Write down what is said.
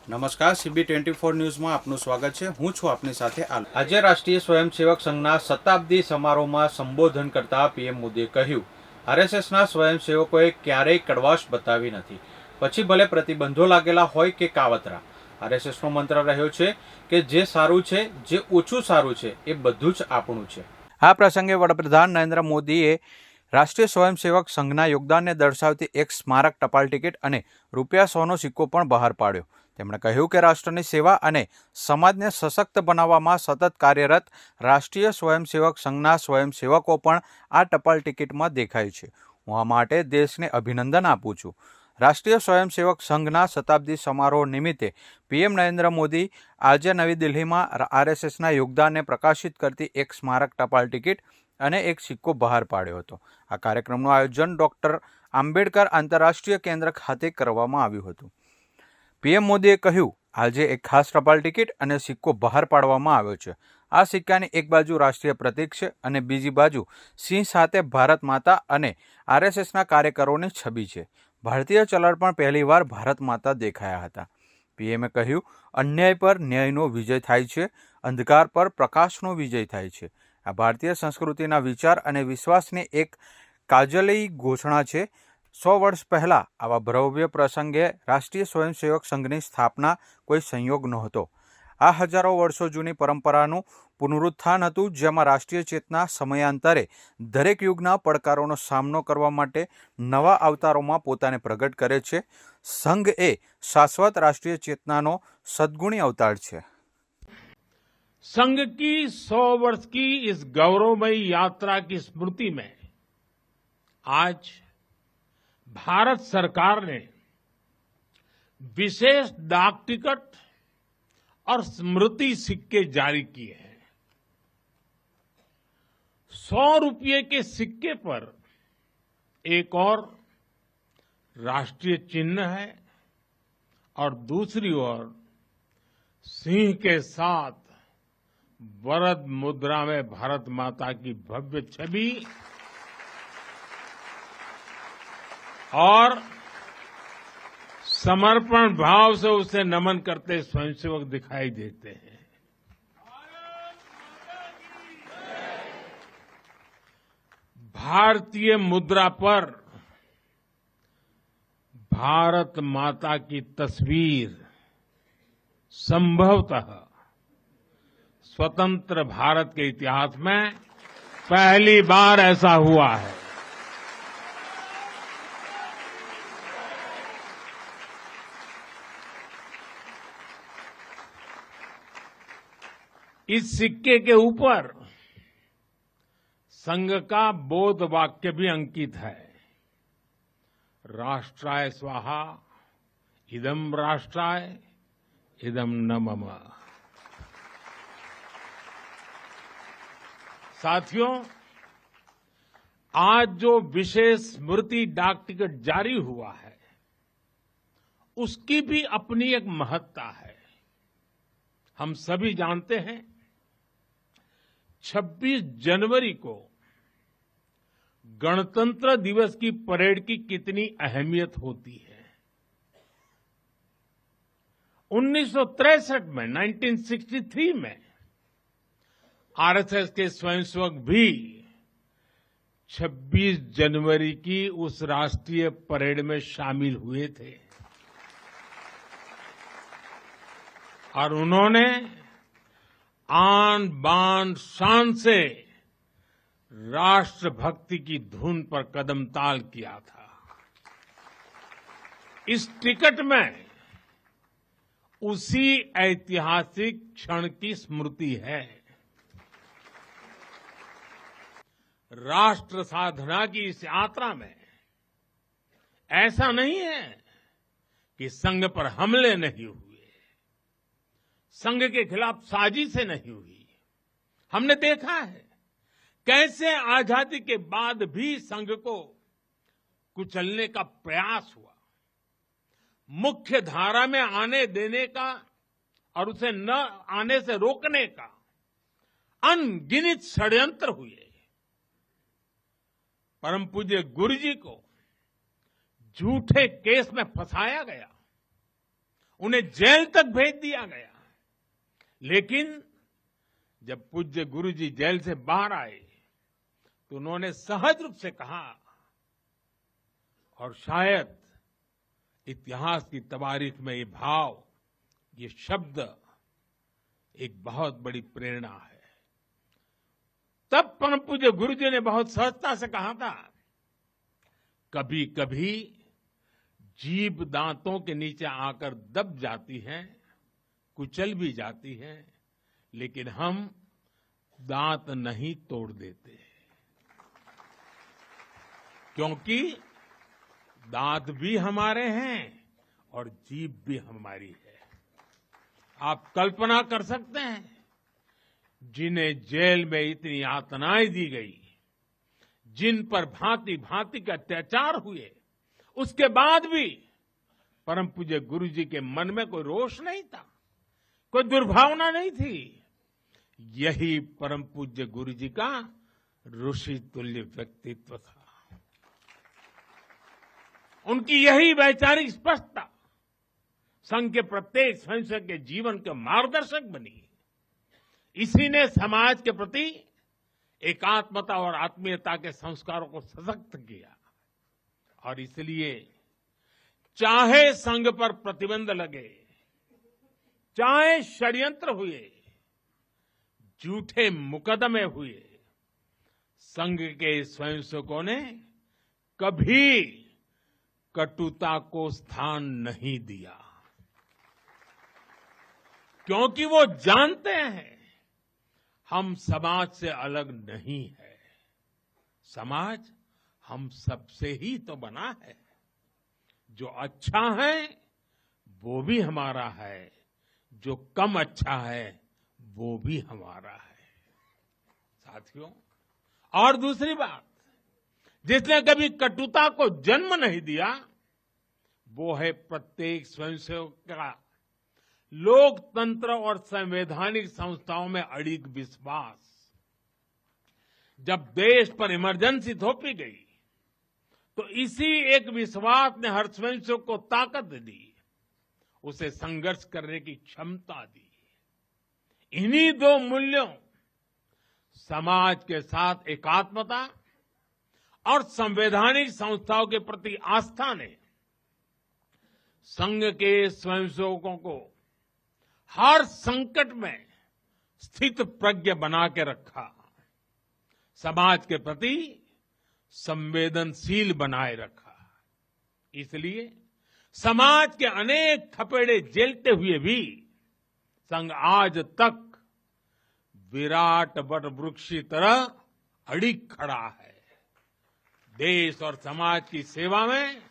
નમસ્કાર CB24 ન્યૂઝમાં આપનું સ્વાગત છે। હું છું આપની સાથે આજે રાષ્ટ્રીય સ્વયંસેવક સંઘના શતાબ્દી સમારોહમાં સંબોધન કરતા પીએમ મોદીએ કહ્યું, આરએસએસના સ્વયંસેવકોએ ક્યારેય કડવાશ બતાવી નથી, પછી ભલે પ્રતિબંધો લાગેલા હોય કે કાવતરા। આરએસએસનો મંત્ર રહ્યો છે કે જે સારું છે, જે ઓછું સારું છે, એ બધું જ આપણું છે। આ પ્રસંગે વડાપ્રધાન નરેન્દ્ર મોદીએ રાષ્ટ્રીય સ્વયંસેવક સંઘના યોગદાનને દર્શાવતી એક સ્મારક ટપાલ ટિકિટ અને ₹100નો સિક્કો પણ બહાર પાડ્યો। તેમણે કહ્યું કે રાષ્ટ્રની સેવા અને સમાજને સશક્ત બનાવવામાં સતત કાર્યરત રાષ્ટ્રીય સ્વયંસેવક સંઘના સ્વયંસેવકો પણ આ ટપાલ ટિકિટમાં દેખાય છે। હું આ માટે દેશને અભિનંદન આપું છું। રાષ્ટ્રીય સ્વયંસેવક સંઘના શતાબ્દી સમારોહ નિમિત્તે પીએમ નરેન્દ્ર મોદી આજે નવી દિલ્હીમાં આરએસએસના યોગદાનને પ્રકાશિત કરતી એક સ્મારક ટપાલ ટિકિટ અને એક સિક્કો બહાર પાડ્યો હતો। આ કાર્યક્રમનું આયોજન ડોક્ટર આંબેડકર આંતરરાષ્ટ્રીય કેન્દ્ર ખાતે કરવામાં આવ્યું હતું। પીએમ મોદીએ કહ્યું, આજે એક ખાસ ટપાલ ટિકિટ અને સિક્કો બહાર પાડવામાં આવ્યો છે। આ સિક્કાની એક બાજુ રાષ્ટ્રીય પ્રતીક છે અને બીજી બાજુ સિંહ સાથે ભારત માતા અને આરએસએસના કાર્યકરોની છબી છે। ભારતીય ચલણ પણ પહેલીવાર ભારત માતા દેખાયા હતા। પીએમએ કહ્યું, અન્યાય પર ન્યાયનો વિજય થાય છે, અંધકાર પર પ્રકાશનો વિજય થાય છે। આ ભારતીય સંસ્કૃતિના વિચાર અને વિશ્વાસની એક કાજલી ઘોષણા છે। 100 વર્ષ પહેલા આવા ભવ્ય પ્રસંગે રાષ્ટ્રીય સ્વયંસેવક સંઘની સ્થાપના કોઈ સંયોગ નહોતો। આ હજારો વર્ષો જૂની પરંપરાનું પુનરુત્થાન હતું, જેમાં રાષ્ટ્રીય ચેતના સમયાંતરે દરેક યુગના પડકારોનો સામનો કરવા માટે નવા અવતારોમાં પોતાને પ્રગટ કરે છે। સંઘ એ શાશ્વત રાષ્ટ્રીય ચેતનાનો સદગુણી અવતાર છે। संघ की 100 वर्ष की इस गौरवमयी यात्रा की स्मृति में आज भारत सरकार ने विशेष डाक टिकट और स्मृति सिक्के जारी किए हैं। 100 रुपये के सिक्के पर एक और राष्ट्रीय चिन्ह है और दूसरी ओर सिंह के साथ वरद मुद्रा में भारत माता की भव्य छवि और समर्पण भाव से उसे नमन करते स्वयंसेवक दिखाई देते हैं। भारतीय मुद्रा पर भारत माता की तस्वीर संभवतः स्वतंत्र भारत के इतिहास में पहली बार ऐसा हुआ है। इस सिक्के के ऊपर संघ का बोध वाक्य भी अंकित है। राष्ट्राय स्वाहा इदं राष्ट्राय इदं न मम। साथियों, आज जो विशेष स्मृति डाक टिकट जारी हुआ है, उसकी भी अपनी एक महत्ता है। हम सभी जानते हैं 26 जनवरी को गणतंत्र दिवस की परेड की कितनी अहमियत होती है। 1963 में 1963 में आरएसएस के स्वयंसेवक भी 26 जनवरी की उस राष्ट्रीय परेड में शामिल हुए थे और उन्होंने आन बान शान से राष्ट्रभक्ति की धुन पर कदम ताल किया था। इस टिकट में उसी ऐतिहासिक क्षण की स्मृति है। राष्ट्र साधना की इस यात्रा में ऐसा नहीं है कि संघ पर हमले नहीं हुए, संघ के खिलाफ साजिशें नहीं हुई। हमने देखा है कैसे आजादी के बाद भी संघ को कुचलने का प्रयास हुआ, मुख्य धारा में आने देने का और उसे न आने से रोकने का अनगिनत षड्यंत्र हुए। परम पूज्य गुरु जी को झूठे केस में फंसाया गया, उन्हें जेल तक भेज दिया गया। लेकिन जब पूज्य गुरुजी जेल से बाहर आए तो उन्होंने सहज रूप से कहा, और शायद इतिहास की तवारीख में ये भाव, ये शब्द एक बहुत बड़ी प्रेरणा है। तब परम पूज्य गुरुजी ने बहुत सहजता से कहा था, कभी कभी जीभ दांतों के नीचे आकर दब जाती है, कुचल भी जाती है, लेकिन हम दांत नहीं तोड़ देते, क्योंकि दांत भी हमारे हैं और जीभ भी हमारी है। आप कल्पना कर सकते हैं, जिन्हें जेल में इतनी यातनाएं दी गई, जिन पर भांति भांति के अत्याचार हुए, उसके बाद भी परम पूज्य गुरु जी के मन में कोई रोष नहीं था, कोई दुर्भावना नहीं थी। यही परम पूज्य गुरु जी का ऋषि तुल्य व्यक्तित्व था। उनकी यही वैचारिक स्पष्टता संघ के प्रत्येक स्वयंसेवक के जीवन के मार्गदर्शक बनी। इसी ने समाज के प्रति एकात्मता और आत्मीयता के संस्कारों को सशक्त किया। और इसलिए चाहे संघ पर प्रतिबंध लगे, चाहे षड्यंत्र हुए, झूठे मुकदमे हुए, संघ के स्वयंसेवकों ने कभी कटुता को स्थान नहीं दिया, क्योंकि वो जानते हैं हम समाज से अलग नहीं है। समाज हम सबसे ही तो बना है। जो अच्छा है वो भी हमारा है, जो कम अच्छा है वो भी हमारा है। साथियों, और दूसरी बात, जिसने कभी कटुता को जन्म नहीं दिया, वो है प्रत्येक स्वयंसेवक का लोकतंत्र और संवैधानिक संस्थाओं में अडिग विश्वास। जब देश पर इमरजेंसी थोपी गई तो इसी एक विश्वास ने हर स्वयंसेवक को ताकत दी, उसे संघर्ष करने की क्षमता दी। इन्हीं दो मूल्यों, समाज के साथ एकात्मता और संवैधानिक संस्थाओं के प्रति आस्था ने संघ के स्वयंसेवकों को हर संकट में स्थित प्रज्ञ बना के रखा, समाज के प्रति संवेदनशील बनाए रखा। इसलिए समाज के अनेक थपेड़े झेलते हुए भी संघ आज तक विराट वट वृक्ष की तरह अडिग खड़ा है। देश और समाज की सेवा में